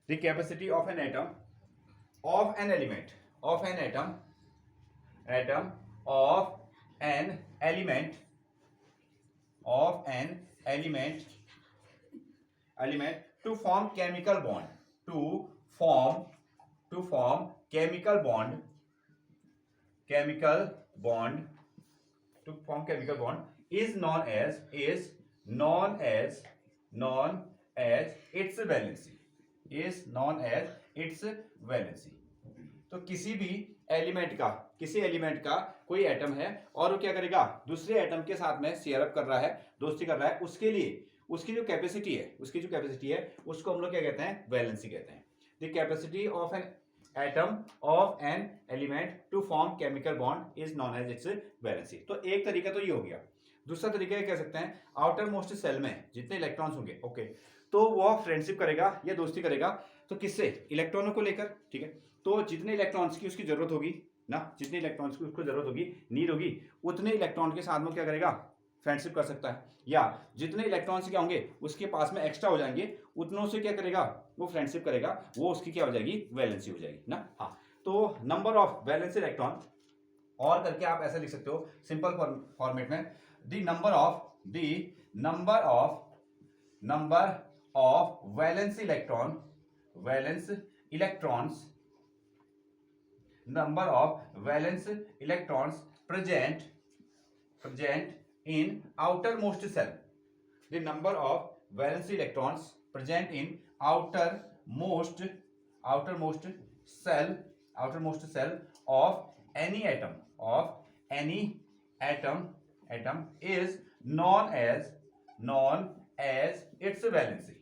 The capacity of an atom, of an element, of an atom, of an element, of an element, to form chemical bond, to form chemical bond, to form chemical bond is known as its valency, is known as its valency. तो किसी element का कोई atom है और वो क्या करेगा, दूसरे एटम के साथ में शेयर अप कर रहा है, दोस्ती कर रहा है, उसके लिए उसकी जो कैपेसिटी है उसको हम लोग क्या कहते हैं, वैलेंसी कहते हैं. The capacity of an atom of an element to form chemical bond is known as its valency. तो एक तरीका तो ये हो गया. दूसरा तरीका ये कह सकते हैं, आउटर मोस्ट सेल में जितने इलेक्ट्रॉन्स होंगे, ओके, तो वो फ्रेंडशिप करेगा या दोस्ती करेगा, तो किससे, इलेक्ट्रॉनों को लेकर, ठीक है. तो जितने इलेक्ट्रॉन्स की उसकी जरूरत होगी ना, जितने इलेक्ट्रॉन्स की उसको जरूरत होगी, नीड होगी, उतने इलेक्ट्रॉन के साथ में क्या करेगा, फ्रेंडशिप कर सकता है. या जितने इलेक्ट्रॉन्स क्या होंगे उसके पास में एक्स्ट्रा हो जाएंगे, उतनों से क्या करेगा, वो फ्रेंडशिप करेगा, वो उसकी क्या हो जाएगी, वैलेंसी हो जाएगी ना. हाँ, तो नंबर ऑफ वैलेंसी इलेक्ट्रॉन, और करके आप ऐसा लिख सकते हो सिंपल फॉर्मेट में, the number of valence electrons present in outermost cell. The number of valence electrons present in outermost cell of any atom is known as its valency,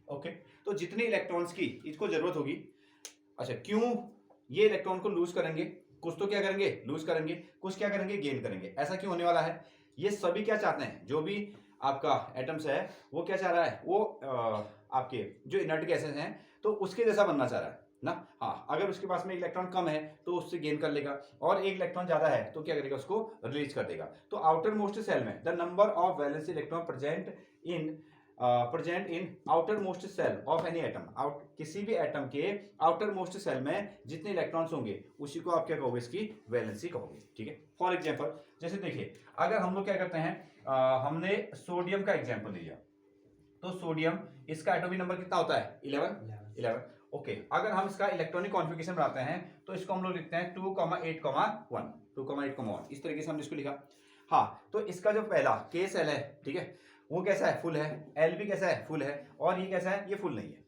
okay. तो जितने इलेक्ट्रॉन्स की इसको जरूरत होगी, अच्छा, क्यों ये इलेक्ट्रॉन को लूज करेंगे, कुछ तो क्या करेंगे, लूज करेंगे, कुछ क्या करेंगे, गेन करेंगे. ऐसा क्यों होने वाला है, ये सभी क्या चाहते हैं, जो भी आपका एटम्स है वो क्या चाह रहा है, वो आपके जो इनर्ट गैसेस हैं तो उसके जैसा बनना चाह रहा है ना. हाँ, अगर उसके पास में इलेक्ट्रॉन कम है तो उससे गेन कर लेगा, और एक इलेक्ट्रॉन ज्यादा है तो क्या करेगा, उसको रिलीज कर देगा. तो आउटर मोस्ट सेल में the number of valence electron present in outer most shell of any atom, किसी भी एटम के आउटर मोस्ट सेल में जितने इलेक्ट्रॉन्स होंगे उसी को आप क्या कहोगे, इसकी वैलेंसी कहोगे, ठीक है. फॉर एग्जांपल, जैसे देखिए, अगर हम लोग क्या करते हैं, हमने सोडियम का एग्जांपल लिया, तो सोडियम, इसका एटॉमिक नंबर कितना होता है, 11. ओके, अगर हम इसका इलेक्ट्रॉनिक कॉन्फ़िगरेशन बनाते हैं तो इसको हम लोग लिखते हैं 2,8,1, इस तरीके से हमने इसको लिखा. हाँ, तो इसका जो पहला के सेल है, ठीक है, वो कैसा है, फुल है. एल भी कैसा है, फुल है. और ये कैसा है, ये फुल नहीं है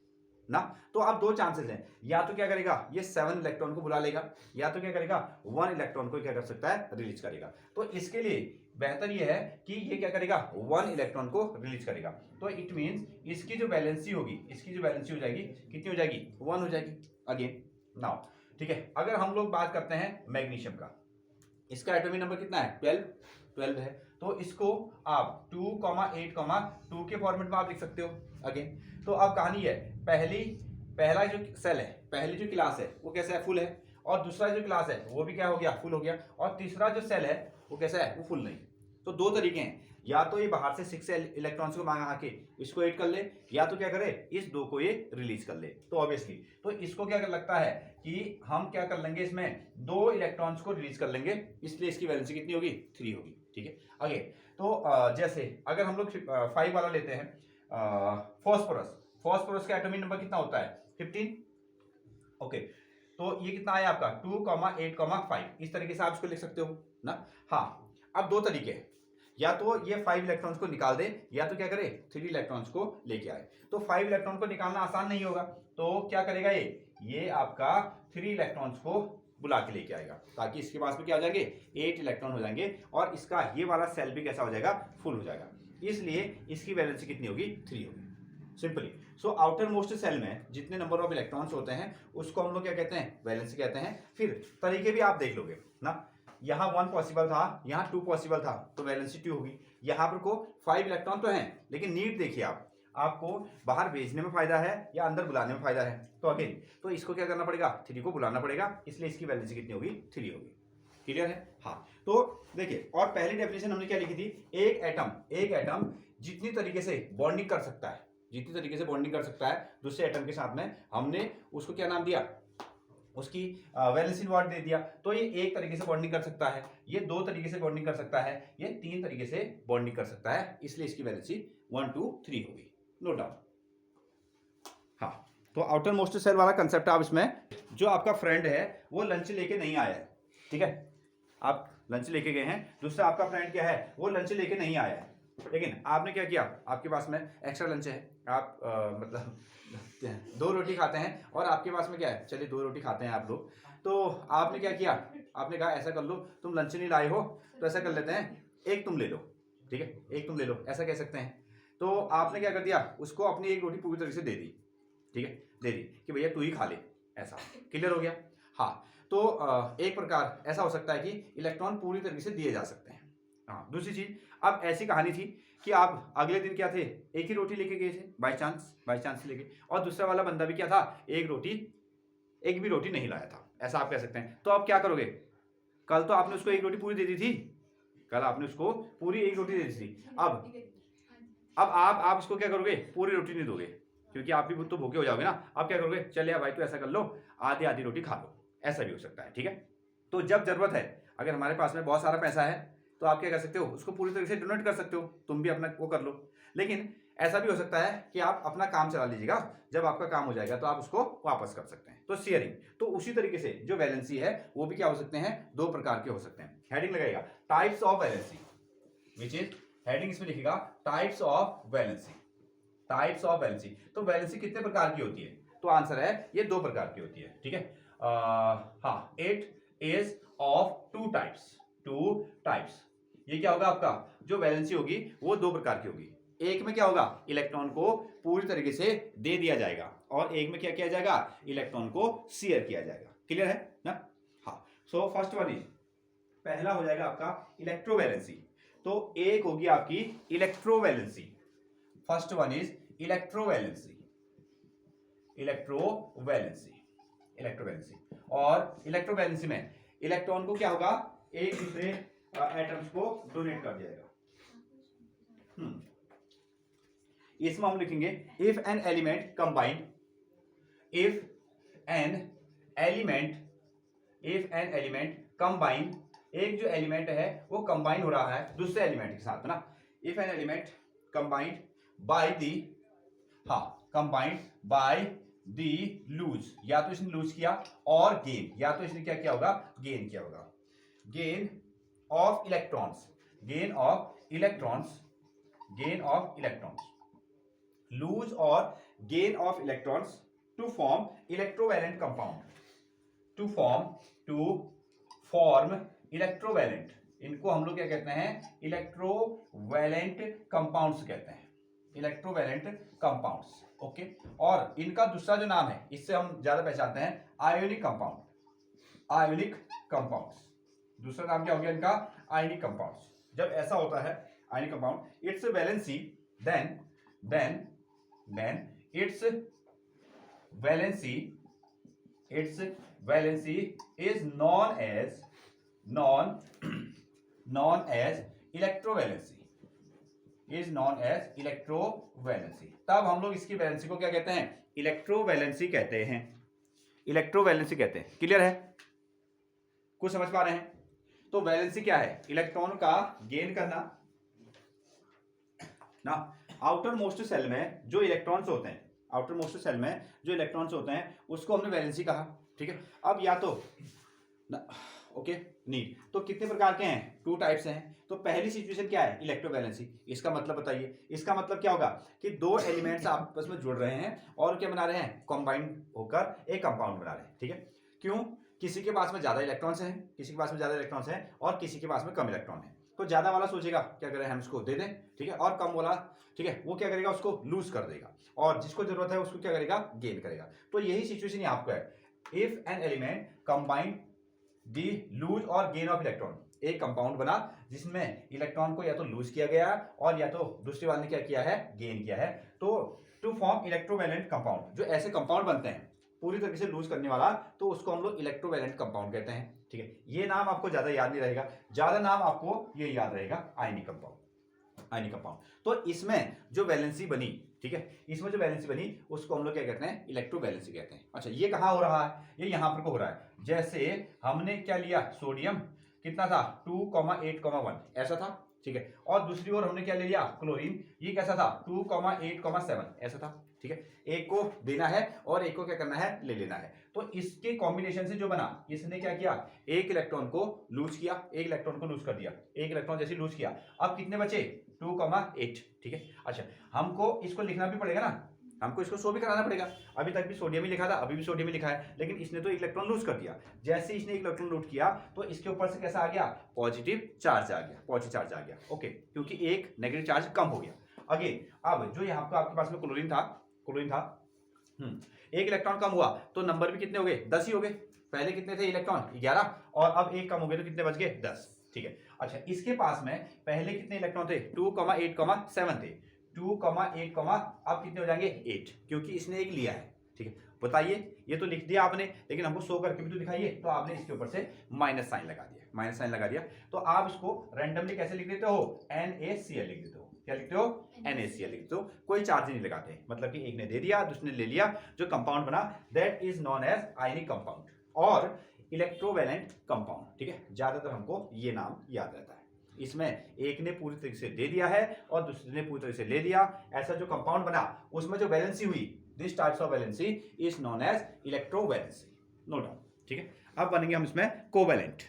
ना. तो अब दो चांसेस हैं, या तो क्या करेगा, ये 7 इलेक्ट्रॉन को बुला लेगा, या तो क्या करेगा, 1 इलेक्ट्रॉन को क्या कर सकता है, रिलीज करेगा. तो इसके लिए बेहतर ये है कि ये क्या करेगा, 1 इलेक्ट्रॉन को रिलीज करेगा. तो इट मींस इसकी जो वैलेंसी होगी, हो जाएगी, कितनी हो जाएगी, 1 हो जाएगी. अगेन नाउ, ठीक है, अगर हम लोग बात करते हैं मैग्नीशियम का, इसका एटॉमिक नंबर कितना है, 12 है. तो इसको आप 2,8,2 के फॉर्मेट में आप लिख सकते हो. अगेन, तो अब कहानी है, पहला जो सेल है, पहली जो क्लास है वो कैसा है, फुल है, और दूसरा जो क्लास है वो भी क्या हो गया, फुल हो गया, और तीसरा जो सेल है वो कैसा है, वो फुल नहीं. तो दो तरीके हैं, या तो ये बाहर से 6 इलेक्ट्रॉन्स को मांगा के इसको ऐड कर ले, या तो क्या करे, इस 2 को ये रिलीज कर ले. तो ऑब्वियसली तो इसको क्या कर लगता है कि हम क्या कर लेंगे, इसमें 2 इलेक्ट्रॉन्स को रिलीज कर लेंगे, इसलिए इसकी वैलेंसी कितनी होगी, 3 होगी, ठीक है. आगे, तो जैसे अगर हम लोग 5 वाला लेते हैं, फॉस्फोरस का एटॉमिक नंबर कितना होता है, 15. ओके, तो ये कितना है आपका, 2,8,5, इस तरीके से आप इसको लिख सकते हो ना. हाँ, अब दो तरीके हैं, या तो ये 5 इलेक्ट्रॉन्स को निकाल दे, या तो क्या करे, 3 इलेक्ट्रॉन्स को लेके आए. तो 5 इलेक्ट्रॉन को निकालना आसान नहीं होगा, तो क्या करेगा, ये आपका 3 इलेक्ट्रॉन्स को बुला के लेके आएगा, ताकि इसके पास में क्या हो जाएंगे, 8 इलेक्ट्रॉन हो जाएंगे, और इसका ये वाला सेल भी कैसा हो जाएगा, फुल हो जाएगा. इसलिए इसकी वैलेंसी कितनी होगी, 3 होगी, simply. So outer most shell में जितने नंबर ऑफ इलेक्ट्रॉन्स होते हैं उसको हम लोग क्या कहते हैं, वैलेंसी कहते हैं. फिर तरीके भी आप देख लोगे ना, यहाँ 1 पॉसिबल था, यहाँ 2 पॉसिबल था, तो वैलेंसी 2 होगी. यहाँ पर को 5 इलेक्ट्रॉन तो हैं, लेकिन नीड देखिए आपको बाहर भेजने में फायदा है या अंदर बुलाने में फायदा है. तो अगेन, तो इसको क्या करना पड़ेगा, 3 को बुलाना पड़ेगा, इसलिए इसकी वैलेंसी कितनी होगी, 3 होगी. क्लियर है? हाँ, तो देखिए, और पहली डेफिनेशन हमने क्या लिखी थी, एक एटम जितनी तरीके से बॉन्डिंग कर सकता है, जितनी तरीके से बॉन्डिंग कर सकता है दूसरे एटम के साथ में, हमने उसको क्या नाम दिया, उसकी वैलेंसी बॉन्ड दे दिया। तो ये एक तरीके से बॉन्डिंग कर सकता है, ये दो तरीके से बॉन्डिंग कर सकता है, ये तीन तरीके से बॉन्डिंग कर सकता है, इसलिए इसकी वैलेंसी 1 2 3 होगी, नो डाउट। हाँ, तो आउटर मोस्ट सेल वाला कंसेप्ट आप इसमें, जो आपका फ्रेंड है वो लंच लेके नहीं आया है, ठीक है, आप लंच लेके गए हैं, दूसरा आपका फ्रेंड क्या है, वो लंच लेके नहीं आया है, लेकिन आपने क्या किया, आपके पास में एक्स्ट्रा लंच है, आप मतलब 2 रोटी खाते हैं और आपके पास में क्या है, चलिए 2 रोटी खाते हैं आप लोग, तो आपने क्या किया, आपने कहा ऐसा कर लो, तुम लंच नहीं लाए हो तो ऐसा कर लेते हैं, एक तुम ले लो, ठीक है, एक तुम ले लो, ऐसा कह सकते हैं। तो आपने क्या कर दिया, उसको अपनी एक रोटी पूरी तरीके से दे दी, ठीक है, दे दी कि भैया तू ही खा ले, ऐसा क्लियर हो गया। हाँ, तो एक प्रकार ऐसा हो सकता है कि इलेक्ट्रॉन पूरी तरीके से दिए जा सकते हैं। हाँ, दूसरी चीज, अब ऐसी कहानी थी कि आप अगले दिन क्या थे, एक ही रोटी लेके गए थे बाय चांस लेके, और दूसरा वाला बंदा भी क्या था, एक भी रोटी नहीं लाया था, ऐसा आप कह सकते हैं। तो आप क्या करोगे, कल तो आपने उसको एक रोटी पूरी दे दी थी, कल आपने उसको पूरी एक रोटी दे दी थी, अब आप उसको क्या करोगे, पूरी रोटी नहीं दोगे, क्योंकि आप भी तो भूखे हो जाओगे ना। आप क्या करोगे, चल यार भाई तो ऐसा कर लो, आधी रोटी खा लो, ऐसा भी हो सकता है, ठीक है। तो जब जरूरत है, अगर हमारे पास में बहुत सारा पैसा है तो आप क्या कर सकते हो, उसको पूरी तरीके से डोनेट कर सकते हो, तुम भी अपना वो कर लो। लेकिन ऐसा भी हो सकता है कि आप अपना काम चला लीजिएगा, जब आपका काम हो जाएगा तो आप उसको वापस कर सकते हैं। तो शेयरिंग, तो उसी तरीके से जो वैलेंसी है वो भी क्या हो सकते हैं, 2 प्रकार के हो सकते हैं। हेडिंग लगाएगा types of valency, which is, heading इसमें लिखेगा types of valency, types of valency. तो वैलेंसी कितने प्रकार की होती है, तो आंसर है ये 2 प्रकार की होती है, ठीक है। हाँ, इट इज ऑफ 2 टाइप्स। ये क्या होगा, आपका जो वैलेंसी होगी वो 2 प्रकार की होगी। एक में क्या होगा, इलेक्ट्रॉन को पूरी तरीके से दे दिया जाएगा, और एक में क्या किया जाएगा, इलेक्ट्रॉन को शेयर किया जाएगा। क्लियर है ना? हाँ, सो फर्स्ट वन इज, पहला हो जाएगा आपका इलेक्ट्रोवैलेंसी। तो एक होगी आपकी electrovalency, first one is electrovalency, और इलेक्ट्रोवैलेंसी में इलेक्ट्रॉन को क्या होगा, एक दूसरे एटम्स को डोनेट कर दिया जाएगा। इसमें हम लिखेंगे इफ एन एलिमेंट कंबाइंड, एक जो एलिमेंट है वो कंबाइन हो रहा है दूसरे एलिमेंट के साथ, है ना। If an element combined by the, हाँ, कंबाइंड बाय दी लूज, या तो इसने लूज किया, और गेन, या तो इसने क्या किया होगा, गेन किया होगा। गेन ऑफ इलेक्ट्रॉन्स, लूज और gain of electrons to form electrovalent compound, to form electrovalent, इनको हम लोग क्या कहते हैं, इलेक्ट्रोवैलेंट कंपाउंड्स कहते हैं, इलेक्ट्रोवैलेंट कंपाउंड्स, ओके। और इनका दूसरा जो नाम है, इससे हम ज्यादा पहचानते हैं, आयोनिक कंपाउंड्स। दूसरा नाम क्या हो गया इनका, आयनिक कंपाउंड्स। जब ऐसा होता है ionic compound, its valency then its valency is known as electrovalency. तब हम लोग इसकी वैलेंसी को क्या कहते हैं, इलेक्ट्रोवैलेंसी कहते हैं, क्लियर है, कुछ समझ पा रहे हैं? तो वैलेंसी क्या है, इलेक्ट्रॉन का गेन करना ना। आउटर मोस्ट सेल में जो इलेक्ट्रॉन्स होते हैं, उसको हमने वैलेंसी कहा, ठीक है। अब या तो ओके, नीड, तो कितने प्रकार के हैं, 2 टाइप्स हैं। तो पहली सिचुएशन क्या है, इलेक्ट्रोवैलेंसी। इसका मतलब बताइए, इसका मतलब क्या होगा कि 2 एलिमेंट्स आपस में जुड़ रहे हैं और क्या बना रहे हैं, कंबाइंड होकर एक कंपाउंड बना रहे हैं, ठीक है। क्यों, किसी के पास में ज्यादा इलेक्ट्रॉन्स हैं, और किसी के पास में कम इलेक्ट्रॉन है। तो ज्यादा वाला सोचेगा क्या करें, हम इसको दे दें, ठीक है, और कम वाला, ठीक है, वो क्या करेगा, उसको लूज कर देगा, और जिसको जरूरत है उसको क्या करेगा, गेन करेगा। तो यही सिचुएशन यहाँ आपको है, if an element combined the lose और गेन ऑफ इलेक्ट्रॉन, एक कंपाउंड बना जिसमें इलेक्ट्रॉन को या तो लूज किया गया और या तो दूसरे वाले ने क्या किया है, गेन किया है। तो टू फॉर्म इलेक्ट्रोवैलेंट कंपाउंड, जो ऐसे कंपाउंड बनते हैं पूरी तरीके से लूज करने वाला, तो उसको हम लोग इलेक्ट्रोवैलेंट कंपाउंड कहते हैं। ठीक है, ये नाम आपको ज्यादा याद नहीं रहेगा, ज्यादा नाम आपको ये याद रहेगा आयनिक कंपाउंड, आयनिक कंपाउंड। तो इसमें जो वैलेंसी बनी, ठीक है, इसमें जो वैलेंसी बनी उसको हम लोग क्या कहते हैं, इलेक्ट्रोवैलेंसी कहते हैं। अच्छा, ये कहाँ हो रहा है, ये यहाँ पर को हो रहा है। जैसे हमने क्या लिया, सोडियम कितना था 2,8,1 ऐसा था, ठीक है, और दूसरी ओर हमने क्या ले लिया, क्लोरीन, ये कैसा था 2,8,7 ऐसा था। ठीक है, एक को देना है और एक को क्या करना है, ले लेना है। तो इसके कॉम्बिनेशन से जो बना, इसने क्या किया, एक इलेक्ट्रॉन को लूज किया, एक इलेक्ट्रॉन को लूज कर दिया, एक इलेक्ट्रॉन जैसे लूज किया, अब कितने बचे 2,8। ठीक है, अच्छा हमको इसको लिखना भी पड़ेगा ना, हमको इसको शो भी कराना पड़ेगा। अभी तक भी सोडियम ही लिखा था, अभी भी सोडियम ही लिखा है, लेकिन इसने तो एक इलेक्ट्रॉन लूज कर दिया। जैसे इसने एक इलेक्ट्रॉन लूज किया तो इसके ऊपर से कैसा आ गया, पॉजिटिव चार्ज आ गया, पॉजिटिव चार्ज आ गया। ओके, क्योंकि एक नेगेटिव चार्ज कम हो गया। अगेन अब जो यहाँ पर आपके पास में क्लोरीन था, क्लोरीन था, एक इलेक्ट्रॉन कम हुआ तो नंबर भी कितने हो गए, 10 ही हो गए। पहले कितने थे इलेक्ट्रॉन, 11, और अब एक कम हो गए तो कितने बच गए, 10। ठीक है, अच्छा इसके पास में पहले कितने इलेक्ट्रॉन थे, 2,8,7 थे, 2,8, अब कितने हो जाएंगे 8, क्योंकि इसने एक लिया है। ठीक है, बताइए, ये तो लिख दिया आपने, लेकिन हमको शो करके भी तो दिखाइए, तो आपने इसके ऊपर से माइनस साइन लगा दिया, माइनस साइन लगा दिया। तो आप इसको रैंडमली कैसे लिख देते हो, NaCl लिख देते हो, क्या लिखते हो, NaCl लिखते हो, कोई चार्ज नहीं लगाते, मतलब कि एक ने दे दिया दूसरे ने ले लिया, जो कंपाउंड बना that is known as ionic compound और इलेक्ट्रोवैलेंट कंपाउंड। ठीक है, ज्यादातर हमको ये नाम याद रहता है। इसमें एक ने पूरी तरीके से दे दिया है और दूसरे ने पूरी तरीके से ले लिया, ऐसा जो कंपाउंड बना उसमें जो वैलेंसी हुई, this types of valency is known as electrovalency, no doubt. ठीक है, अब बनेंगे हम इसमें कोवैलेंट।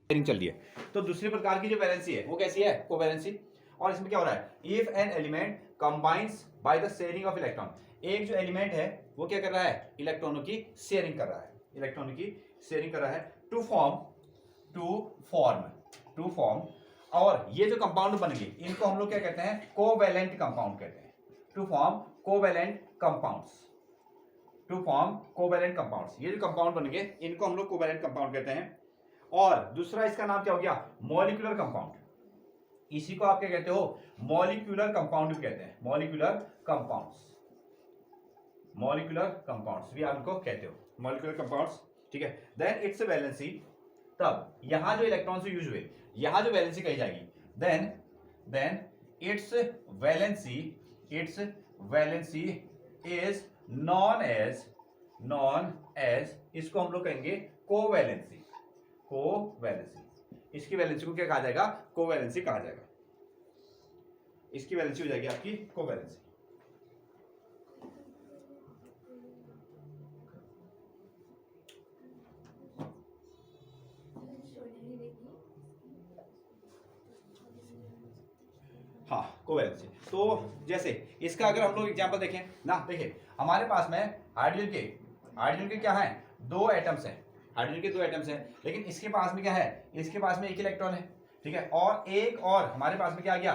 चल रही है, तो दूसरे प्रकार की जो वैलेंसी है वो कैसी है, कोवैलेंसी। और इसमें क्या हो रहा है, if an element combines by the sharing of electron, एक जो एलिमेंट है वो क्या कर रहा है, इलेक्ट्रॉनों की शेयरिंग कर रहा है, इलेक्ट्रॉनों की शेयरिंग कर रहा है टू फॉर्म, और ये जो कंपाउंड बन गए इनको हम लोग क्या कहते हैं, कोवैलेंट कंपाउंड कहते हैं। To form covalent compounds, to form covalent compounds, ये जो कंपाउंड बन गए इनको हम लोग कोवैलेंट कंपाउंड कहते हैं। और दूसरा इसका नाम क्या हो गया, मॉलिक्यूलर कंपाउंड, इसी को आप क्या कहते हो, मॉलिक्यूलर कंपाउंड भी कहते हैं, मॉलिक्यूलर कंपाउंड्स, मॉलिक्यूलर कंपाउंड्स भी आप इनको कहते हो, मॉलिक्यूलर कंपाउंड्स। ठीक है, देन इट्स वैलेंसी, तब यहां जो इलेक्ट्रॉन्स यूज हुए यहां जो वैलेंसी कही जाएगी, then its valency is known as, इसको हम लोग कहेंगे कोवैलेंसी, इसकी वैलेंसी को क्या कहा जाएगा, कोवैलेंसी कहा जाएगा, इसकी वैलेंसी हो जाएगी आपकी कोवैलेंसी। हाँ, कोवैलेंसी। तो जैसे इसका अगर हम लोग एग्जांपल देखें ना, देखिए हमारे पास में हाइड्रोजन के क्या है, 2 एटम्स हैं, हाइड्रोजन के 2 एटम्स हैं, लेकिन इसके पास में क्या है, इसके पास में 1 इलेक्ट्रॉन है। ठीक है, और एक और हमारे पास में क्या आ गया,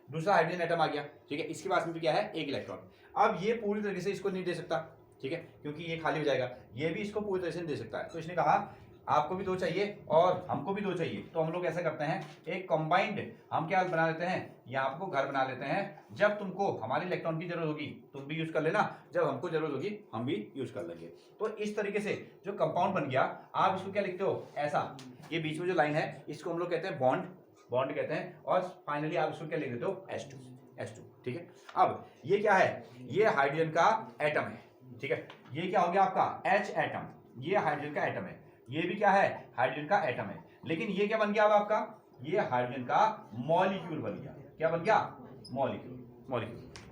दूसरा हाइड्रोजन एटम आ गया। ठीक है, इसके पास में भी क्या है, 1 इलेक्ट्रॉन। अब ये पूरी तरीके से इसको नहीं दे सकता, ठीक है, क्योंकि ये खाली हो जाएगा, ये भी इसको पूरी तरह से नहीं दे सकता है। तो इसने कहा आपको भी 2 चाहिए और हमको भी 2 चाहिए, तो हम लोग ऐसा करते हैं, एक कंबाइंड हम क्या बना लेते हैं, यहाँ आपको घर बना लेते हैं, जब तुमको हमारे इलेक्ट्रॉन की जरूरत होगी तुम भी यूज कर लेना, जब हमको जरूरत होगी हम भी यूज कर लेंगे। तो इस तरीके से जो कंपाउंड बन गया, आप इसको क्या लिखते हो, ऐसा, ये बीच में जो लाइन है इसको हम लोग कहते हैं बॉन्ड कहते हैं, और फाइनली आप इसको क्या लिख देते हो, H2। ठीक है, अब ये क्या है, ये हाइड्रोजन का एटम है। ठीक है, ये क्या हो गया आपका H एटम, ये हाइड्रोजन का एटम है, ये भी क्या है, हाइड्रोजन का एटम है, लेकिन ये क्या बन गया अब आपका, ये हाइड्रोजन का मॉलिक्यूल बन गया। क्या बन गया, मॉलिक्यूल।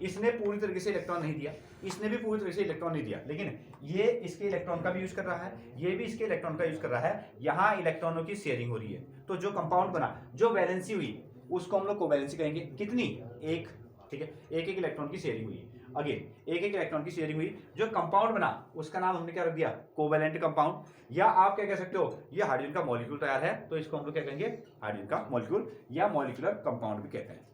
इसने पूरी तरीके से इलेक्ट्रॉन नहीं दिया, इसने भी पूरी तरीके से इलेक्ट्रॉन नहीं दिया, लेकिन ये इसके इलेक्ट्रॉन का भी यूज कर रहा है, ये भी इसके इलेक्ट्रॉन का यूज कर रहा है, यहाँ इलेक्ट्रॉनों की शेयरिंग हो रही है। तो जो कंपाउंड बना, जो वैलेंसी हुई उसको हम लोग कोवैलेंसी कहेंगे। कितनी, 1। ठीक है, एक इलेक्ट्रॉन की शेयरिंग हुई, अगेन एक इलेक्ट्रॉन की शेयरिंग हुई, जो कंपाउंड बना उसका नाम हमने क्या रख दिया, कोवैलेंट कंपाउंड, या आप क्या कह सकते हो, ये हाइड्रोजन का मॉलिक्यूल तैयार है तो इसको हम लोग क्या कहेंगे, हाइड्रोजन का मॉलिक्यूल या मॉलिक्यूलर कंपाउंड भी कहते हैं।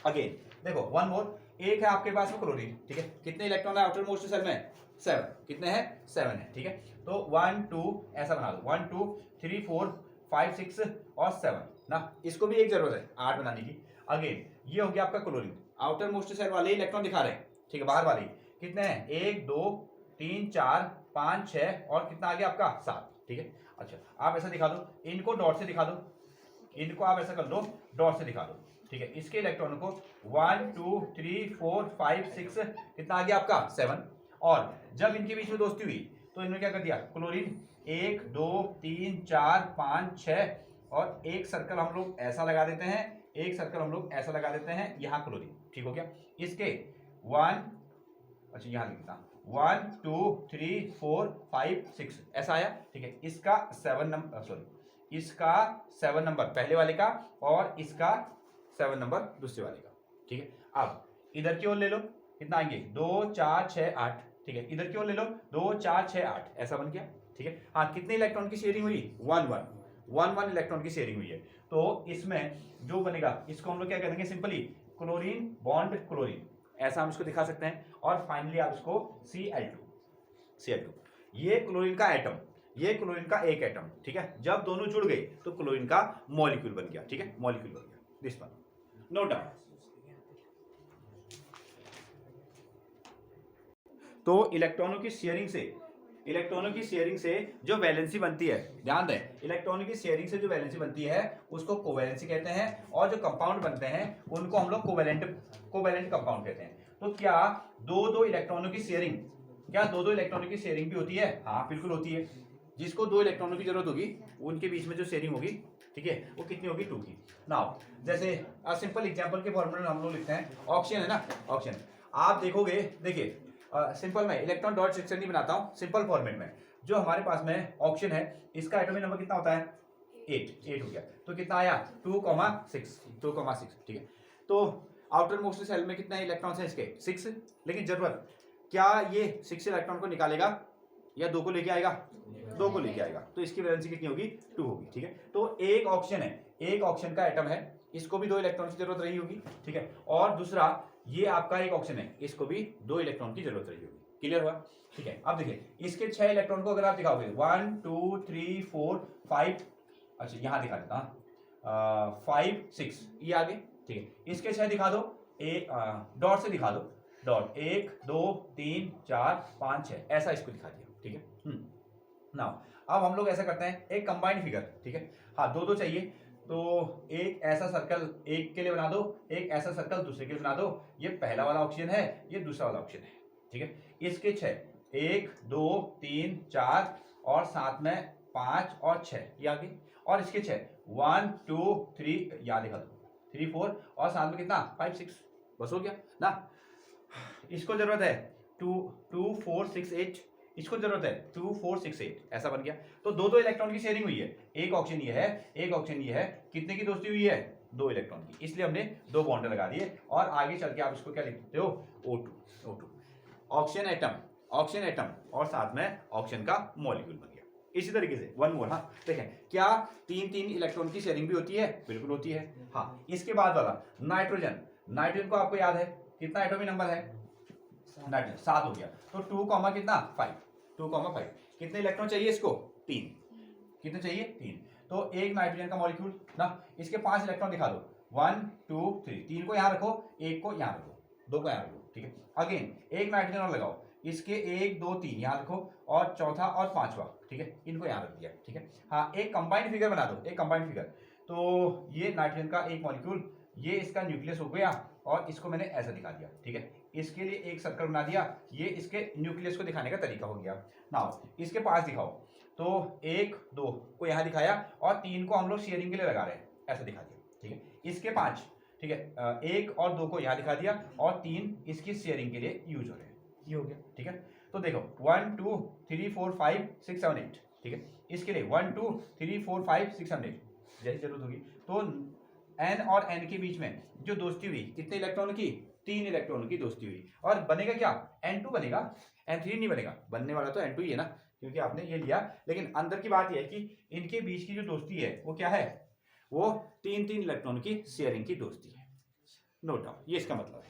अगेन देखो, वन मोर, एक है आपके पास में क्लोरीन। ठीक है, कितने इलेक्ट्रॉन है आउटर मोस्ट शेल में, 7। कितने हैं, 7 है। ठीक है, तो 1 2 ऐसा बना दो, 1 2 3 4 5 6 और 7 ना, इसको भी एक जरूरत है 8 बनाने की। अगेन ये हो गया आपका क्लोरीन, आउटर मोस्ट शेल वाले इलेक्ट्रॉन दिखा रहे हैं, ठीक है, बाहर वाले कितने हैं, 1 2 3 4 5 6 और कितना आ गया आपका 7, ठीक है। अच्छा आप ऐसा दिखा दो, इनको डॉट से दिखा दो, इनको आप ऐसा कर दो डॉट से दिखा दो, ठीक है। इसके इलेक्ट्रॉनों को 1 2 3 4 5 6 कितना आ गया आपका 7, और जब इनके बीच में दोस्ती हुई तो इन्होंने क्या कर दिया, क्लोरीन 1 2 3 4 5 6 और एक सर्कल हम लोग ऐसा लगा देते हैं, एक सर्कल हम लोग ऐसा लगा देते हैं, यहाँ क्लोरीन, ठीक हो गया। इसके 1, अच्छा यहाँ लिखता 1 2 3 4 5 6 ऐसा आया, ठीक है। इसका 7 नंबर, सॉरी इसका 7 नंबर पहले वाले का और इसका 7 नंबर दूसरे वाले का, ठीक है। अब इधर की ओर ले लो, कितना आएंगे 2 4 6 8, ठीक है। इधर की ओर ले लो 2 4 6 8 ऐसा बन गया, ठीक है। हाँ कितने इलेक्ट्रॉन की शेयरिंग हुई, 1 1 इलेक्ट्रॉन की शेयरिंग हुई है। तो इसमें जो बनेगा इसको हम लोग क्या करेंगे, सिंपली क्लोरीन बॉन्ड क्लोरीन ऐसा हम इसको दिखा सकते हैं। और फाइनली आप इसको Cl2 ये क्लोरीन का एटम, ये क्लोरीन का एक एटम, ठीक है। जब दोनों जुड़ गए तो क्लोरीन का मॉलिक्यूल बन गया, ठीक है, मॉलिक्यूल बन गया। This one note down. तो इलेक्ट्रॉनों की शेयरिंग से जो वैलेंसी बनती है, ध्यान दें, इलेक्ट्रॉनों की शेयरिंग से जो वैलेंसी बनती है उसको कोवैलेंसी कहते हैं, और जो कंपाउंड बनते हैं उनको हम लोग कोवैलेंट कंपाउंड कहते हैं। तो क्या दो इलेक्ट्रॉनों की शेयरिंग, क्या दो इलेक्ट्रॉनों की शेयरिंग भी होती है? हाँ बिल्कुल होती है। जिसको 2 इलेक्ट्रॉनों की जरूरत होगी उनके बीच में जो शेयरिंग होगी, ठीक है, वो कितनी होगी, 2 की। नाउ जैसे सिंपल एग्जांपल के फॉर्मूले में हम लोग लिखते हैं, ऑक्सीजन है ना, ऑक्सीजन आप देखोगे, देखिए सिंपल में इलेक्ट्रॉन डॉट स्ट्रक्चर नहीं बनाता हूँ, सिंपल फॉर्मेट में जो हमारे पास में ऑक्सीजन है इसका एटॉमिक नंबर कितना होता है, 8 हो गया। तो कितना आया 2,6, ठीक है। तो आउटर मोस्ट सेल में कितने इलेक्ट्रॉन है इसके, 6। लेकिन जरूरत क्या ये 6 इलेक्ट्रॉन को निकालेगा या 2 को लेके आएगा, 2 को लेके आएगा। तो इसकी वैलेंसी कितनी होगी, 2 होगी, ठीक है। तो एक ऑक्सीजन है, एक ऑक्सीजन का एटम है, इसको भी 2 इलेक्ट्रॉन की जरूरत रही होगी, ठीक है। और दूसरा ये आपका एक ऑक्सीजन है, इसको भी 2 इलेक्ट्रॉन की जरूरत रही होगी। क्लियर हुआ, ठीक है। अब देखिए इसके 6 इलेक्ट्रॉन को अगर आप दिखाओगे 1 2 3 4 5, अच्छा यहाँ दिखा देता हूँ 5 6 ये आगे, ठीक है। इसके 6 दिखा दो, डॉट से दिखा दो, डॉट 1 2 3 4 5 6 ऐसा इसको दिखा दिया, ठीक है। नाउ अब हम लोग ऐसा करते हैं, एक कंबाइंड फिगर, ठीक है। हाँ 2 चाहिए, तो एक ऐसा सर्कल एक के लिए बना दो, एक ऐसा सर्कल दूसरे के लिए बना दो। ये पहला वाला ऑक्सीजन है, ये दूसरा वाला ऑक्सीजन है, ठीक है। इसके 6 1 2 3 4 और साथ में 5 और 6 ये आगे, और इसके 6 1 2 3 यहाँ लिखा दो 3 4 और साथ में कितना 5 6, बस हो गया ना। इसको जरूरत है 2 2 4 6 8, इसको जरूरत है 2 4 6 8 ऐसा बन गया। तो 2 इलेक्ट्रॉन की शेयरिंग हुई है, एक ऑक्सीजन ये है, एक ऑक्सीजन ये है, कितने की दोस्ती हुई है, 2 इलेक्ट्रॉन की, इसलिए हमने 2 बॉन्ड लगा दिए। और आगे चल के आप इसको क्या लिखते हो, O2 ऑक्सीजन एटम और साथ में ऑक्सीजन का मॉलिक्यूल बन गया। इसी तरीके से 1 मोर, हाँ देखें क्या 3 इलेक्ट्रॉन की शेयरिंग भी होती है, बिल्कुल होती है। हाँ इसके बाद वाला नाइट्रोजन को आपको याद है कितना एटॉमिक नंबर है, नाइट्रोजन 7 हो गया। तो 2, कितना 5 कितने इलेक्ट्रॉन चाहिए इसको, 3, कितने चाहिए 3। तो एक नाइट्रोजन का मॉलिक्यूल ना, इसके 5 इलेक्ट्रॉन दिखा दो 1 2 3, 3 को यहाँ रखो, 1 को यहाँ रखो, 2 को यहाँ रखो, ठीक है। अगेन एक नाइट्रोजन और लगाओ, इसके 1 2 3 यहाँ रखो और चौथा और पांचवा, ठीक है, इनको यहाँ रख दिया, ठीक है। हाँ एक कंबाइंड फिगर बना दो, एक कंबाइंड फिगर। तो ये नाइट्रोजन का एक मॉलिक्यूल, ये इसका न्यूक्लियस हो गया और इसको मैंने ऐसा दिखा दिया, ठीक है। इसके लिए एक सर्कल बना दिया, ये इसके न्यूक्लियस को दिखाने का तरीका हो गया। नाउ इसके 5 दिखाओ, तो 1 2 को यहाँ दिखाया और 3 को हम लोग शेयरिंग के लिए लगा रहे हैं, ऐसा दिखा दिया, ठीक है। इसके 5, ठीक है, 1 और 2 को यहाँ दिखा दिया और 3 इसकी शेयरिंग के लिए यूज हो रहे हैं, ये हो गया, ठीक है। तो देखो 1 2 3 4 5 6 7 8, ठीक है। इसके लिए 1 2 3 4 5 6 7 8 जैसी जरूरत होगी। तो n और n के बीच में जो दोस्ती हुई कितने इलेक्ट्रॉनों की, 3 इलेक्ट्रॉनों की दोस्ती हुई। और बनेगा क्या, N2 बनेगा, N3 नहीं बनेगा, बनने वाला तो N2 ही है ना, क्योंकि आपने ये लिया। लेकिन अंदर की बात यह है कि इनके बीच की जो दोस्ती है वो क्या है, वो 3 इलेक्ट्रॉन की शेयरिंग की दोस्ती है। नोट डाउन, ये इसका मतलब है।